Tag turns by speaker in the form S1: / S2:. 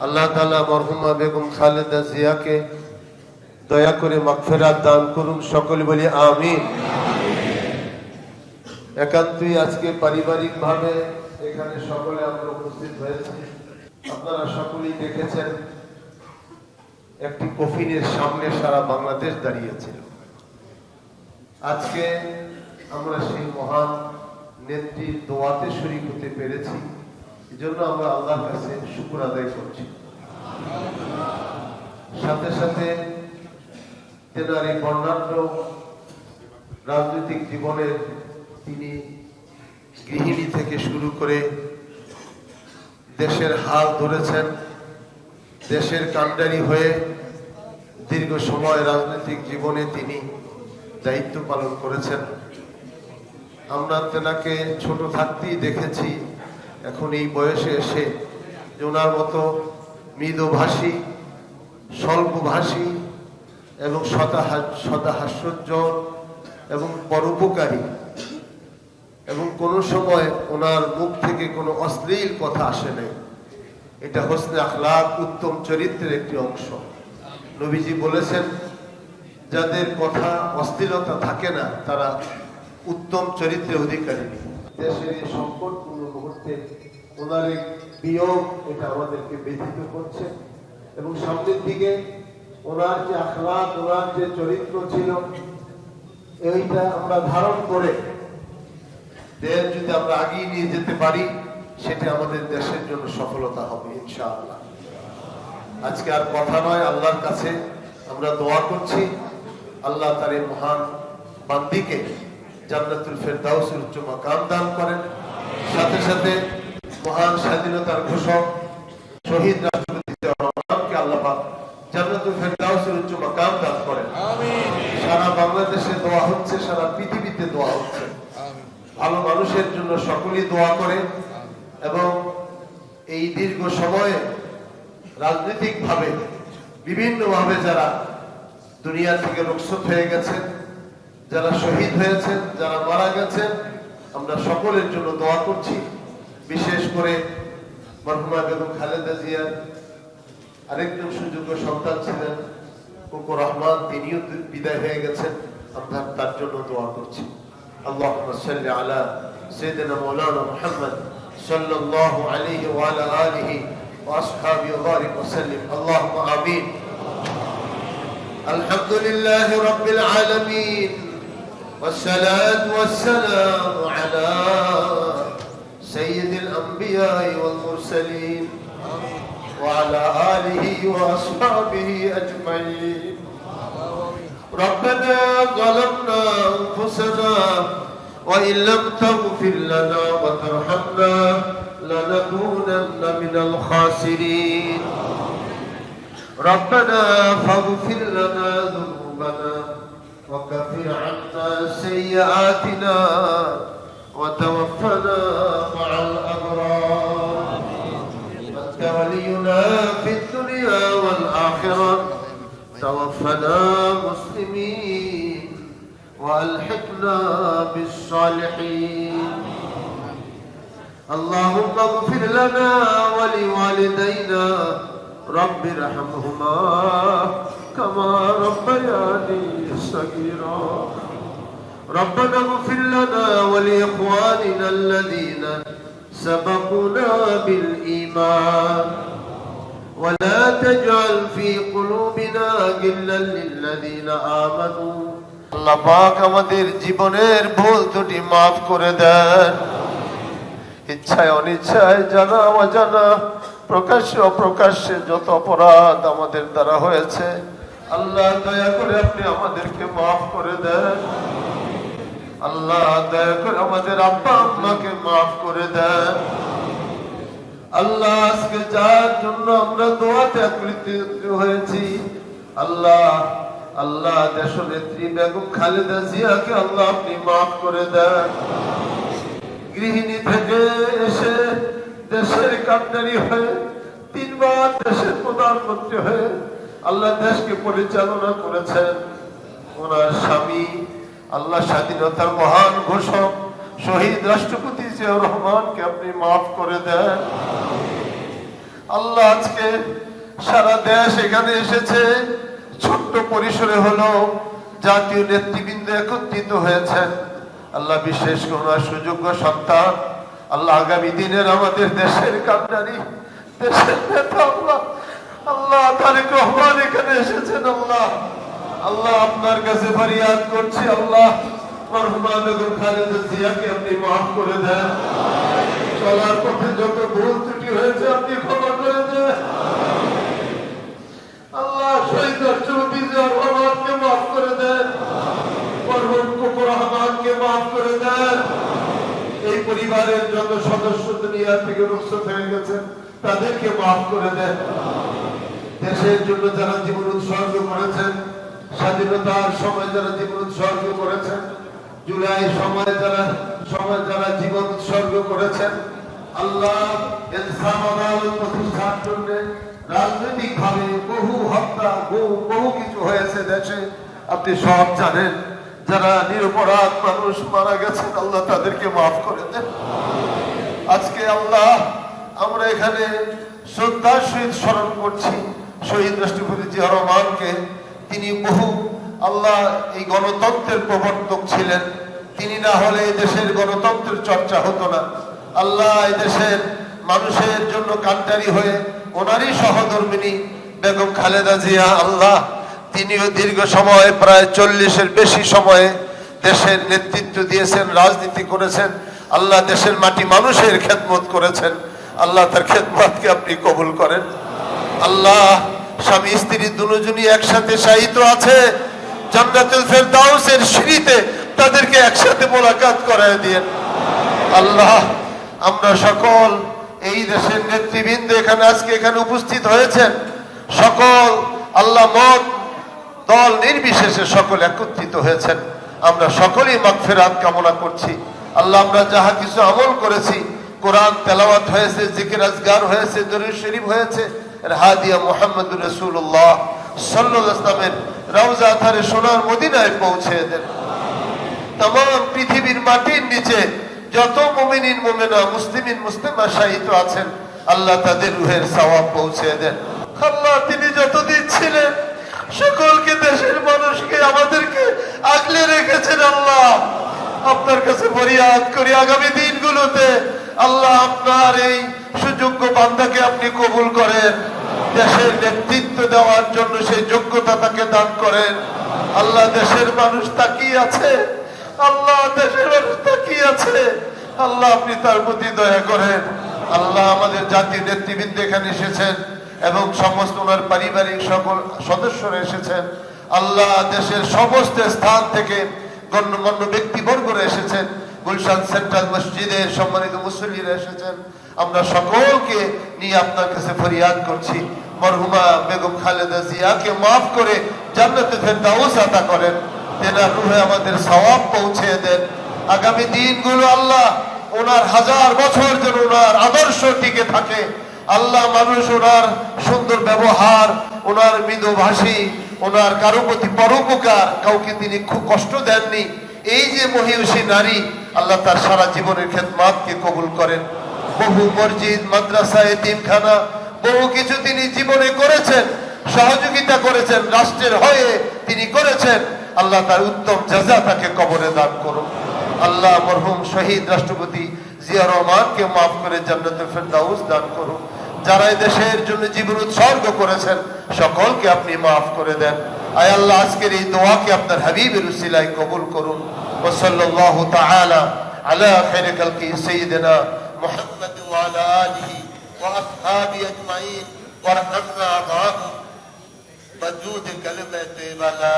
S1: আল্লাহ তাআলা মরহুমা বেগম খালেদা জিয়াকে দয়া করে মাগফিরাত দান করুন, সকলে বলি আমিন। একান্তই আজকে পারিবারিক ভাবে এখানে সকলে আমরা উপস্থিত হয়েছি। আপনারা সকলেই দেখেছেন একটি কফিনের সামনে সারা বাংলাদেশ দাঁড়িয়েছিল। আজকে আমরা সেই মহান নেত্রীর দোয়াতে শরীক হতে পেরেছি, এজন্য আমরা আল্লাহর কাছে শুকর আদায় করছি। সাথে সাথে তেনার এই বর্ণাঢ্য রাজনৈতিক জীবনের তিনি গৃহিণী থেকে শুরু করে দেশের হাল ধরেছেন, দেশের কাণ্ডারি হয়ে দীর্ঘ সময় রাজনৈতিক জীবনে তিনি দায়িত্ব পালন করেছেন। আমরা তেনাকে ছোট থাকতেই দেখেছি, এখন এই বয়সে এসে যে ওনার মতো মৃদুভাষী, স্বল্পভাষী এবং সদাহাস্যোজ্জ্বল এবং পরোপকারী, এবং কোনো সময় ওনার মুখ থেকে কোনো অশ্লীল কথা আসে নাই। এটা হোসনে আখলাক, উত্তম চরিত্রের একটি অংশ। নবীজি বলেছেন, যাদের কথা অশ্লীলতা থাকে না তারা উত্তম চরিত্রের অধিকারী। দেশের এই সংকটপূর্ণ মুহূর্তে ওনার এক বিয়োগ এটা আমাদেরকে ব্যথিত করছে, এবং সামনের দিকে ওনার যে আখলাক, ওনার যে চরিত্র ছিল, এইটা আমরা ধারণ করে দেশ যদি আমরা আগিয়ে নিয়ে যেতে পারি, সেটা আমাদের দেশের জন্য সফলতা হবে ইনশাআল্লাহ। আজকে আর কথা নয়, আল্লাহর কাছে আমরা দোয়া করছি আল্লাহ তার এই মহান বান্দিকে জান্নাতুল ফেরদাউসের উচ্চ মাকাম দান করেন। সাথে সাথে মহান স্বাধীনতার ঘোষক শহীদ রাষ্ট্রপতি জিয়াউর রহমানকে আল্লাহ পাক জান্নাতুল ফেরদাউসের উচ্চ মাকাম দান করেন। আমিন। সারা বাংলাদেশে দোয়া হচ্ছে, সারা পৃথিবীতে দোয়া হচ্ছে। ভালো মানুষের জন্য সকলেই দোয়া করে, এবং এই দীর্ঘ সময়ে রাজনৈতিক ভাবে বিভিন্ন ভাবে যারা দুনিয়া থেকে রুখসত হয়ে গেছেন, যারা শহীদ হয়েছেন, যারা মারা গেছেন, আমরা সকলের জন্য দোয়া করছি। বিশেষ করে মরহুমা বেগম খালেদা জিয়ার আরেকজন সুযোগ্য সন্তান ছিলেন কুকুর রহমান, তিনিও বিদায় হয়ে গেছেন, আমরা তার জন্য দোয়া করছি। اللهم صل على سيدنا مولانا محمد صلى الله عليه وعلى آله وأصحابه وبارك وسلم، اللهم آمين. الحمد لله رب العالمين، والصلاة والسلام على سيد الأنبياء والمرسلين وعلى آله وأصحابه أجمعين. ربنا ظلمنا أنفسنا وإن لم تغفر لنا وترحمنا لنكونن من الخاسرين. ربنا فاغفر لنا ذنوبنا وكفر عنا سيئاتنا وتوفنا مع الأبرار. أنت ولينا في الدنيا والآخرة، توفنا مسلمين وألحقنا بالصالحين. اللهم اغفر لنا ولوالدينا، رب ارحمهما كما ربياني صغيرا. ربنا اغفر لنا ولإخواننا الذين سبقونا بالإيمان، ولا تجعل في قلوبنا غلا للذين آمنوا. আল্লাহ পাক আমাদের জীবনের ভুল ত্রুটি মাফ করে দেন। ইচ্ছায় অনিচ্ছায়, জানা অজানা, প্রকাশ্যে অপ্রকাশ্যে যত অপরাধ আমাদের দ্বারা হয়েছে, আল্লাহ দয়া করে আপনি আমাদেরকে মাফ করে দেন। আল্লাহ দয়া করে আমাদের আব্বা আম্মাকে মাফ করে দেন। আল্লাহ আজকে যার জন্য আমরা দোয়াতে একত্রিত হয়েছি, আল্লাহ আল্লাহ দেশনেত্রী বেগম খালেদা জিয়াকে আল্লাহ আপনি মাফ করে দেন। গৃহিণী থেকে এসে দেশের কান্ডারি হয়ে, তিনবার দেশের প্রধানমন্ত্রী হয়ে আল্লাহ দেশকে পরিচালনা করেছেন। ওনার স্বামী আল্লাহ স্বাধীনতার মহান ঘোষক শহীদ রাষ্ট্রপতি জিয়াউর রহমানকে আপনি মাফ করে দেন। আল্লাহ আজকে সারা দেশ এখানে এসেছে, ছোট্ট পরিসরে হলো জাতীয় নেতৃবৃন্দ একত্রিত হয়েছেন। আল্লাহ বিশেষ করুন সুযোগ্য সন্তান, আল্লাহ আগামী দিনের আমাদের দেশের কান্ডারি, দেশের নেতা আল্লাহ আল্লাহ তারেক রহমান এখানে এসেছেন। আল্লাহ আল্লাহ আপনার কাছে ফরিয়াদ করছি, আল্লাহ মরহুমা বেগম খালেদা জিয়াকে আপনি মাফ করে দেন। চলার পথে যত ভুল ত্রুটি হয়েছে আপনি ক্ষমা করে দেন। আল্লাহ শহীদ রাষ্ট্রপতি জিয়াউর রহমানকে মাফ করে দেন, মরহুম কুকুর রহমানকে মাফ করে দেন। এই পরিবারের যত সদস্য দুনিয়া থেকে রুখসত হয়ে গেছেন তাদেরকে মাফ করে দেন। দেশের জন্য যারা জীবন উৎসর্গ করেছেন, স্বাধীনতার সময় যারা জীবন উৎসর্গ করেছেন, জুলাই সময় যারা জীবন উৎসর্গ করেছেন, আল্লাহ ইনসাফ আদালত প্রতিষ্ঠার জন্য রাজনৈতিক ভাবে বহু হত্যা বহু কিছু হয়েছে দেশে, আপনি সব জানেন। যারা নিরপরাধ মানুষ মারা গেছেন আল্লাহ তাদেরকে মাফ করে দেন। আজকে আল্লাহ আমরা এখানে শ্রদ্ধার সহিত স্মরণ করছি শহীদ রাষ্ট্রপতি জিয়াউর রহমানকে। তিনি বহু আল্লাহ এই গণতন্ত্রের প্রবর্তক ছিলেন। তিনি না হলে এই দেশের গণতন্ত্রের চর্চা হতো না। আল্লাহ এই দেশের মানুষের জন্য কান্ডারি হয়ে ওনারই সহধর্মিনী বেগম খালেদা জিয়া, আল্লাহ তিনিও দীর্ঘ সময় প্রায় 40-এর বেশি সময়ে দেশের নেতৃত্ব দিয়েছেন, রাজনীতি করেছেন। আল্লাহ দেশের মাটি মানুষের খেদমত করেছেন। আল্লাহ তার খেদমতকে আপনি কবুল করেন। আল্লাহ স্বামী স্ত্রী দুজনই একসাথে শায়িত আছে, জান্নাতুল ফেরদাউসের সিঁড়িতে তাদেরকে একসাথে মোলাকাত করায় দিয়েন। আল্লাহ আমরা সকল এই দেশের নেতৃবৃন্দ এখানে উপস্থিত হয়েছেন, সকল আল্লাহ মত দল নির্বিশেষে সকল একত্রিত হয়েছেন। আমরা সকলেই মাগফিরাত কামনা করছি। আল্লাহ আমরা যাহা কিছু আমল করেছি, কোরআন তেলাওয়াত হয়েছে, জিকির আজগার হয়েছে, দরুদ শরীফ হয়েছে, হাদিয়া মুহাম্মদুর রাসূলুল্লাহ সাল্লাল্লাহু আলাইহি ওয়াসাল্লামের রওজা ধারে সোনার মদিনায় পৌঁছে দেন। तमाम পৃথিবীর মাটির নিচে যত মুমিনিন মুমিনা মুসলিমিন মুসলিমা শাহিদ আছেন আল্লাহ তাদের রূহের সওয়াব পৌঁছে দেন। আল্লাহ তিনি যতদিন ছিলেন সকলকে দেশের মানুষকে আমাদেরকে আগলে রেখেছেন। আল্লাহ আপনার কাছে ফরিয়াদ করি আগামী দিনগুলোতে আল্লাহ আপনার এই সুযোগ্য বান্দাকে আপনি কবুল করেন, দেশের নেতৃত্ব দেওয়ার জন্য সেই যোগ্যতা তাকে দান করেন। আল্লাহ দেশের মানুষ তাকিয়ে আছে, আল্লাহ দেশের মানুষ তাকিয়ে আছে, আল্লাহ আপনি তার প্রতি দয়া করেন। আল্লাহ আমাদের জাতীয় নেতৃবৃন্দ এখানে এসেছেন এবং সমস্ত ওনার পারিবারিক সকল সদস্যরা এসেছেন। আল্লাহ দেশের সমস্ত স্থান থেকে গণ্যমান্য ব্যক্তিবর্গরা এসেছেন, গুলশান সেন্ট্রাল মসজিদের সম্মানিত মুসল্লিরা এসেছেন। আমরা সকলকে নিয়ে আপনার কাছে ফরিয়াদ করছি, মরহুমা বেগম খালেদা জিয়াকে মাফ করে জান্নাতুল ফেরদাউস আতা করেন, তেনার রূহে আমাদের সওয়াব পৌঁছে দেন। আগামী দিনগুলো আল্লাহ ওনার 1000 বছর যেন ওনার আদর্শ টিকে থাকে। আল্লাহ মানুষ ওনার সুন্দর ব্যবহার, ওনার মৃদুভাষী, ওনার কারো প্রতি পরোপকার, কাউকে তিনি খুব কষ্ট দেননি, এই যে মহিষী নারী, আল্লাহ তার সারা জীবনের খেদমাতকে কবুল করেন। বহু মসজিদ, মাদ্রাসা, এতিমখানা বহু কিছু তিনি জীবনে করেছেন, সহযোগিতা করেছেন, রাষ্ট্রের হয়ে তিনি করেছেন। আল্লাহ তার উত্তম জাযা তাকে কবরে দান করুন। আল্লাহ মরহুম শহীদ রাষ্ট্রপতি জিয়াউর রহমানকে মাফ করে জান্নাতুল ফেরদাউস দান করুন। যারা এই দেশের জন্য জীবন উৎসর্গ করেছেন সকলকে আপনি মাফ করে দেন। আয় আল্লাহ আজকের এই দোয়াকে আপনার হাবিবের উসিলায় কবুল করুন। ওয়া সাল্লাল্লাহু তাআলা আলা খায়রি খালকি সাইয়্যিদিনা মুহাম্মদ ওয়া আলা আলিহি ওয়া আসহাবিহি আজমাইন ওয়ারহামনা মা'হুম বজুদ কালিমাতি লা